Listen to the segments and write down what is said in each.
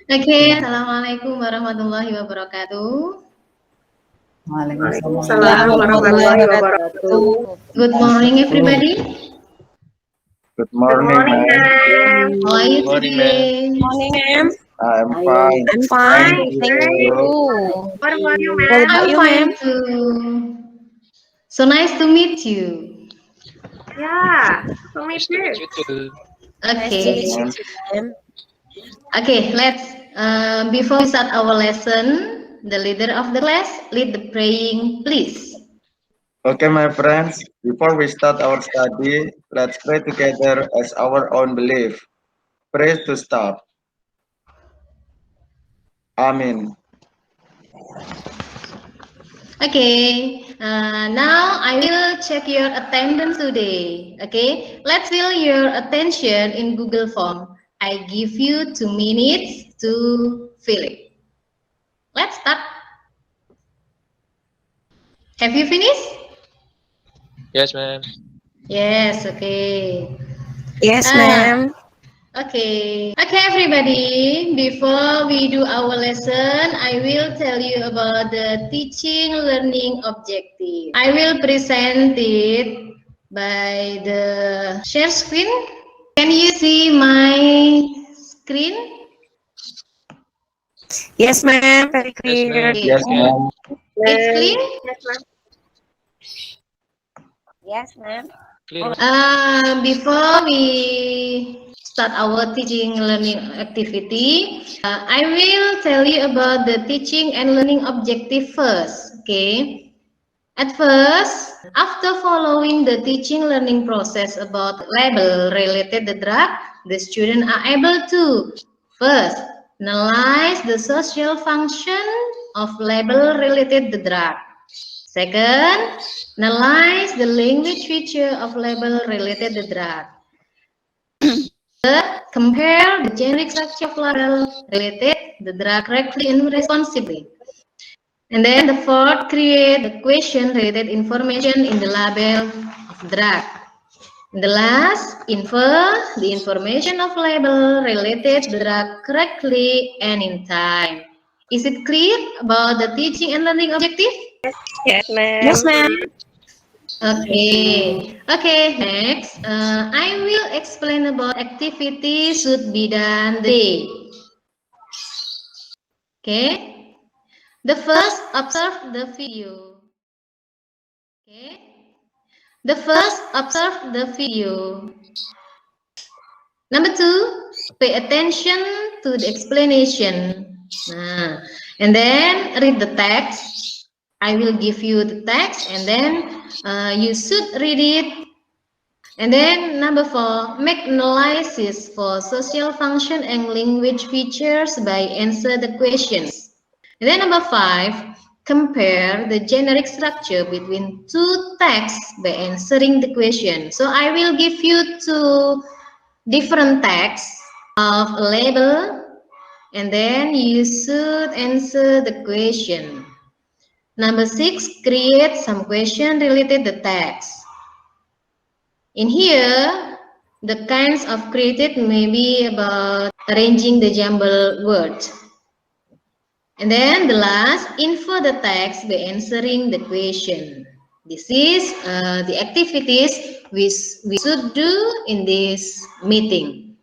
Oke, Assalamualaikum warahmatullahi wabarakatuh. Waalaikumsalam warahmatullahi wabarakatuh. Good morning, everybody. Good morning, ma'am. How are you Morning, today? Morning, ma'am. I'm fine. I'm fine. Thank Thank you. you. What about you, What ma'am? about I'm you, fine ma'am? too. So nice to meet you. Yeah, for me Nice to meet too. you too. Nice to meet Okay. you too, ma'am. Okay, let's before we start our lesson, the leader of the class lead the praying, please. Okay, my friends, before we start our study, let's pray together as our own belief. Pray to start. Amen. Okay, now I will check your attendance today. Okay, let's fill your attention in Google Form. I give you 2 minutes to fill it. Let's start. Have you finished? Yes, ma'am. Yes, okay. Yes, Ah, ma'am. okay. Okay, everybody. Before we do our lesson, I will tell you about the teaching learning objective. I will present it by the share screen. Can you see my screen? Yes, ma'am. Very Yes, clear. ma'am. Okay. Yes, We can. ma'am. It's clear? Yes, ma'am. Yes, ma'am. Clear. Before we start our teaching learning activity, I will tell you about the teaching and learning objective first. Okay. At first, after following the teaching learning process about label related the drug, the student are able to first analyze the social function of label related the drug. Second, analyze the language feature of label related the drug. Third, compare the generic structure of label related the drug correctly and responsibly. And then the fourth, create the question related information in the label of drug. And the last, infer the information of label related the drug correctly and in time. Is it clear about the teaching and learning objective? Yes, ma'am. Okay. Okay, next, I will explain about activities should be done today. Okay. The first, observe the video. Okay. The first, observe the video. Number two, pay attention to the explanation. And then read the text. I will give you the text, and then you should read it. And then number four, make analysis for social function and language features by answer the questions. And then number five, compare the generic structure between two texts by answering the question. So I will give you two different texts of a label, and then you should answer the question. Number six, create some question related to the text. In here, the kinds of created may be about arranging the jumble words. And then the last, infer the text by answering the question. This is the activities we should do in this meeting.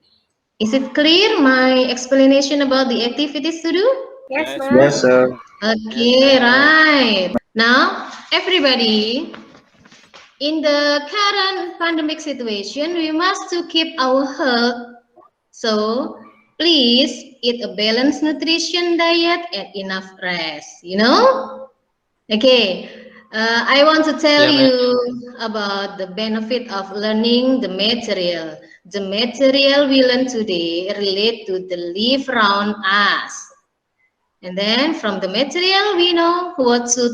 Is it clear my explanation about the activities to do? Yes, Yes, ma'am. Yes, ma'am. sir. Okay, right. Now, everybody, in the current pandemic situation, we must to keep our health. So please eat a balanced nutrition diet and enough rest. Okay. I want to tell Yeah, ma'am. you about the benefit of learning the material. The material we learn today relate to the life around us. And then from the material, we know what should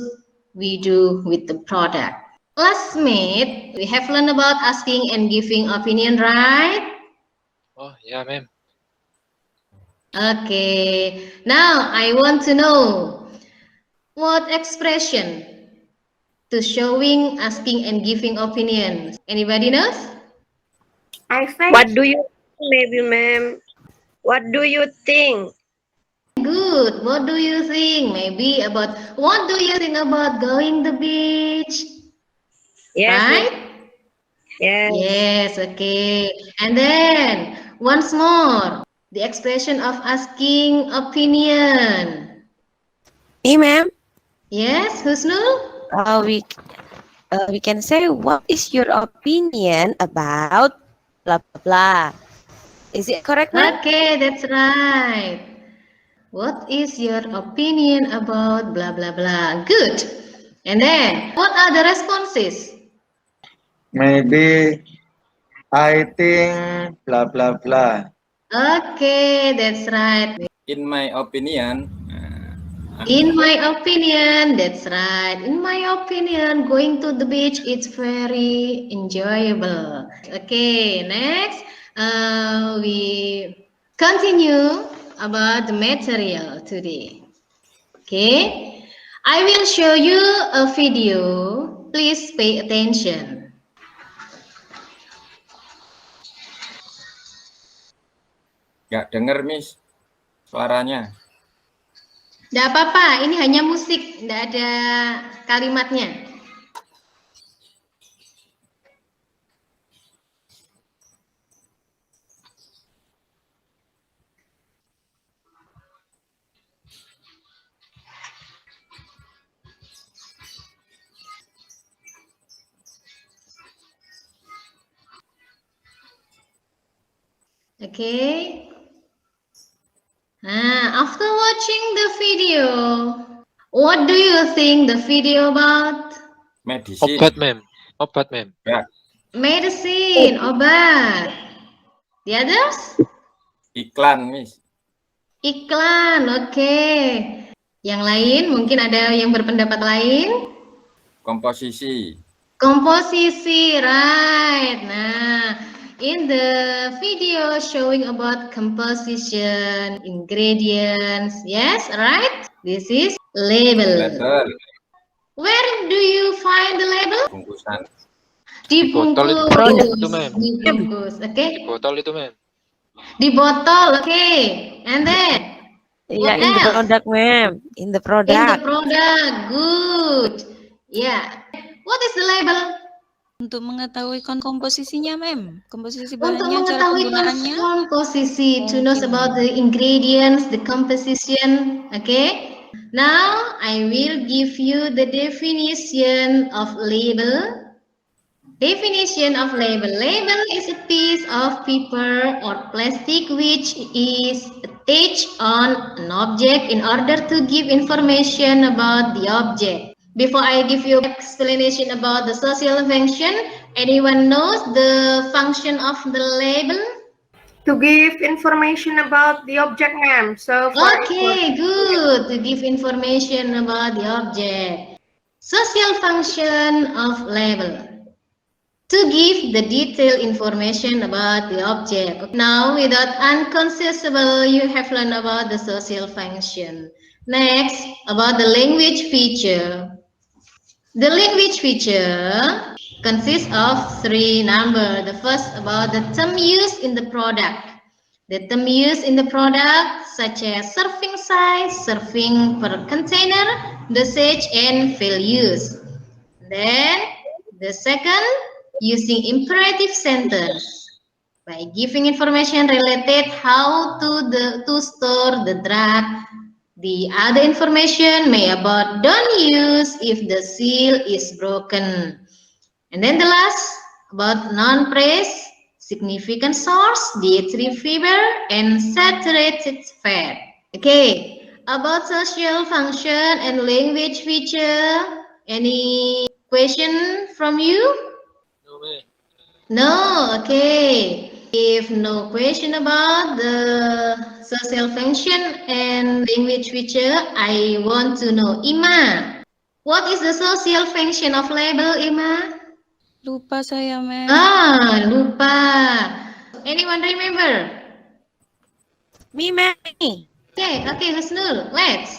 we do with the product. Classmate, we have learned about asking and giving opinion, right? Oh, yeah, ma'am. Okay. Now I want to know what expression to showing, asking, and giving opinions. Anybody knows? I think What do you think, maybe, ma'am? What do you think? good. What do you think? Maybe about what do you think about going the beach? Yes, Right? Yes. Yes, okay. And then once more, the expression of asking opinion. Me, ma'am. Yes, Husnul? We can say, what is your opinion about blah blah blah? Is it correct, ma'am? Okay, that's right. What is your opinion about blah blah blah? Good. And then, what are the responses? Maybe I think blah blah blah. Okay, that's right. In my opinion, In my opinion, that's right. In my opinion, going to the beach it's very enjoyable. Okay, next, we continue about the material today. Okay, I will show you a video. Please pay attention. nggak denger, Miss, suaranya. Tidak apa-apa, ini hanya musik, tidak ada kalimatnya. Okay. After watching the video, what do you think the video about? Medicine. Obat, ma'am. Obat, ma'am. Ya, Medicine, obat. The others? iklan, Miss. Iklan, oke. Yang lain, mungkin ada yang berpendapat lain? Komposisi. Komposisi, right. Nah, in the video showing about composition, ingredients, yes, right? This is label. Label. Where do you find the label? Bungkusan. Di botol bungkus. itu, ma'am. Di bungkus, oke? Di botol itu, ma'am. Di botol, oke. And then, Yeah, what in the else? product, ma'am. In the In the product. product, good. Yeah. What is the label? Untuk mengetahui komposisinya, ma'am. Komposisi Untuk bahannya, cara mengetahui penggunaannya. komposisi, to know Mungkin. about the ingredients, the composition, okay? Now, I will give you the definition of label. Definition of label. Label is a piece of paper or plastic which is attached on an object in order to give information about the object. Before I give you explanation about the social function, anyone knows the function of the label? To give information about the object, ma'am. So for Okay, good. To give information about the object. Social function of label. To give the detailed information about the object. Now, without unconsiderable, you have learned about the social function. Next, about the language feature. The language feature consists of three numbers. The first about the term used in the product. The term used in the product such as serving size, serving per container, dosage, and fill use. Then the second, using imperative sentence by giving information related how to store the drug. The other information may about don't use if the seal is broken. And then the last about non-praise, significant source, dietary fiber, and saturated fat. Okay, about social function and language feature, any question from you? No, ma'am. No, okay. If no question about the social function and language feature, I want to know, Ima, what is the social function of label, Ima? Lupa saya, ma'am. Lupa. Anyone remember? Me, ma'am. Okay, Husnul, let's.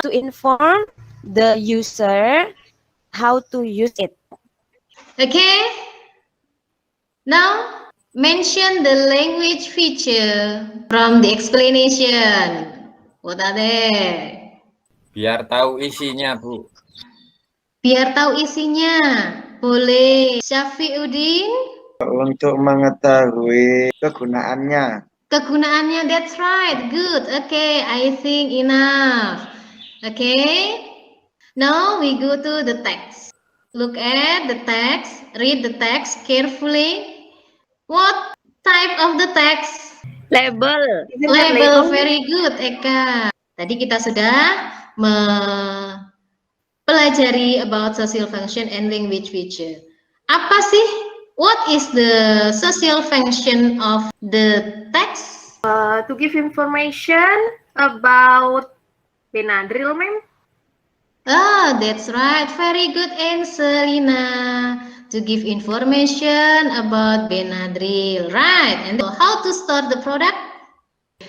To inform the user how to use it. Okay. Now, mention the language feature from the explanation. What are they? Biar tahu isinya, Bu. Biar tahu isinya. Boleh. Syafiuddin? Untuk mengetahui kegunaannya. Kegunaannya, that's right. Good. Okay, I think enough. Okay. Now we go to the text. Look at the text. Read the text carefully. What type of the text? Label. Isn't that Label. Very good, Eka. Tadi kita sudah pelajari about social function and language feature. Apa sih? What is the social function of the text? To give information about Benadryl, ma'am. Oh, that's right. Very good answer, Lina. To give information about Benadryl. Right. And how to store the product?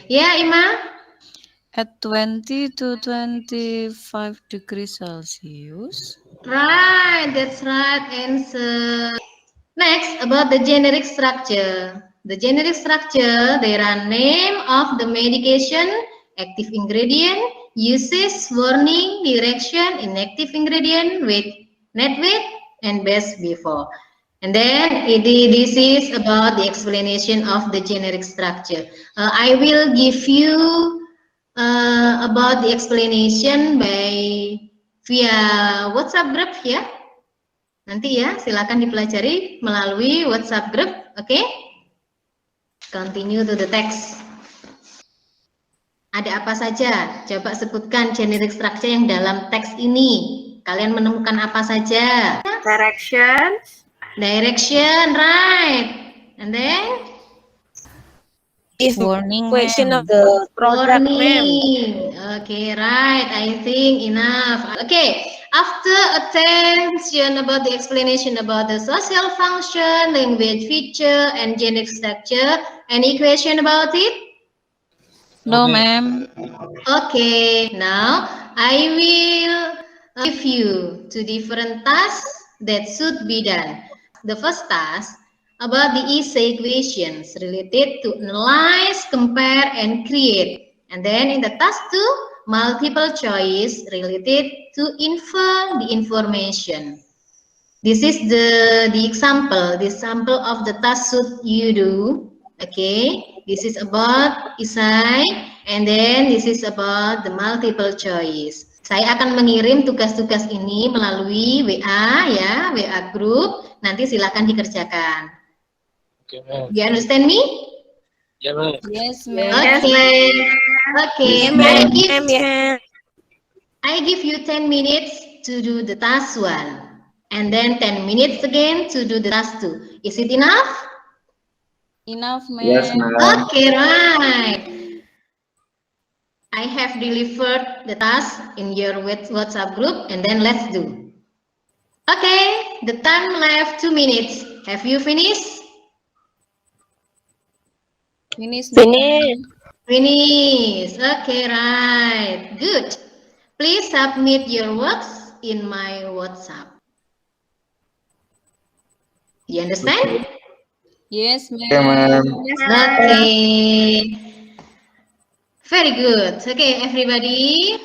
Yeah, Ima? At 20 to 25 degrees Celsius. Right. That's right answer. Next, about the generic structure. The generic structure, there are name of the medication, active ingredient, uses, warning, direction, inactive ingredient, weight, net weight, and best before. And then this is about the explanation of the generic structure. I will give you about the explanation via WhatsApp group ya. Nanti ya, silakan dipelajari melalui WhatsApp group, oke? Continue to the text. Ada apa saja? Coba sebutkan generic structure yang dalam teks ini. Kalian menemukan apa saja? Directions. Direction, right. And then? If Warning, question ma'am. of the product, ma'am. Warning. Okay, right. I think enough. Okay. After attention about the explanation about the social function, language feature, and generic structure, any question about it? No, ma'am. Okay, now I will give you two different tasks that should be done. The first task about the essay questions related to analyze, compare, and create. And then in the task 2, multiple choice related to infer the information. This is the example of the task should you do. Okay, this is about essay, and then this is about the multiple choice. Saya akan mengirim tugas-tugas ini melalui WA ya, WA group. Nanti silakan dikerjakan. Okay, ma'am. You understand me? Yeah, ma'am. Yes, ma'am. Yes, Okay. Okay. I give you 10 minutes to do the task 1, and then 10 minutes again to do the task 2. Is it enough? Enough, ma'am. Yes, ma'am. Okay, right. I have delivered the task in your WhatsApp group, and then let's do. Okay, the time left 2 minutes. Have you finished? Finish, ma'am. Finish. Okay, right. Good. Please submit your works in my WhatsApp. You understand? Yes, Okay, ma'am. ma'am. Okay. Very good. Okay, everybody.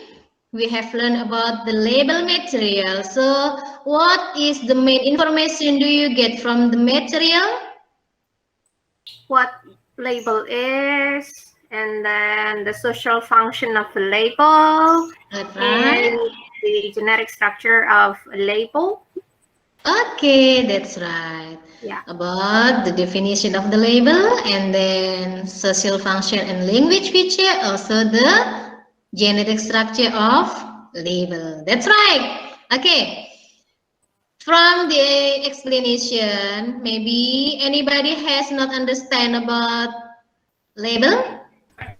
We have learned about the label material. So, what is the main information do you get from the material? What label is, and then the social function of a label, Right. and the generic structure of a label. Okay, that's right. Yeah. About the definition of the label, and then social function and language feature, also the generic structure of label. That's right. Okay. From the explanation, maybe anybody has not understand about label?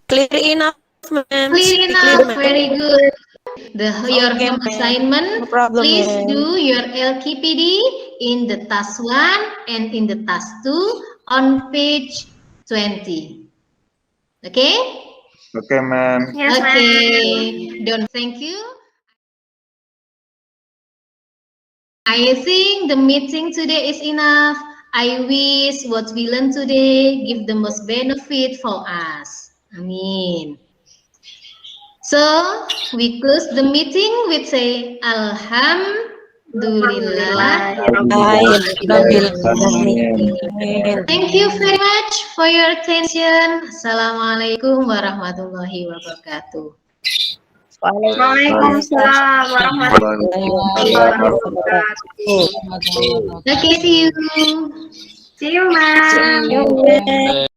Clear enough, ma'am. Clear enough. Very good. Your Okay, home ma'am. assignment, No problem, please ma'am. do your LKPD in the task 1 and in the task 2 on page 20. Okay? Okay, ma'am. Yes, ma'am. Okay. Don't thank you. I think the meeting today is enough. I wish what we learned today give the most benefit for us. Amin. So we close the meeting with say Alhamdulillah. Thank you very much for your attention. Assalamualaikum warahmatullahi wabarakatuh. Waalaikumsalam warahmatullahi wabarakatuh. Okay, see you. See you, ma'am. You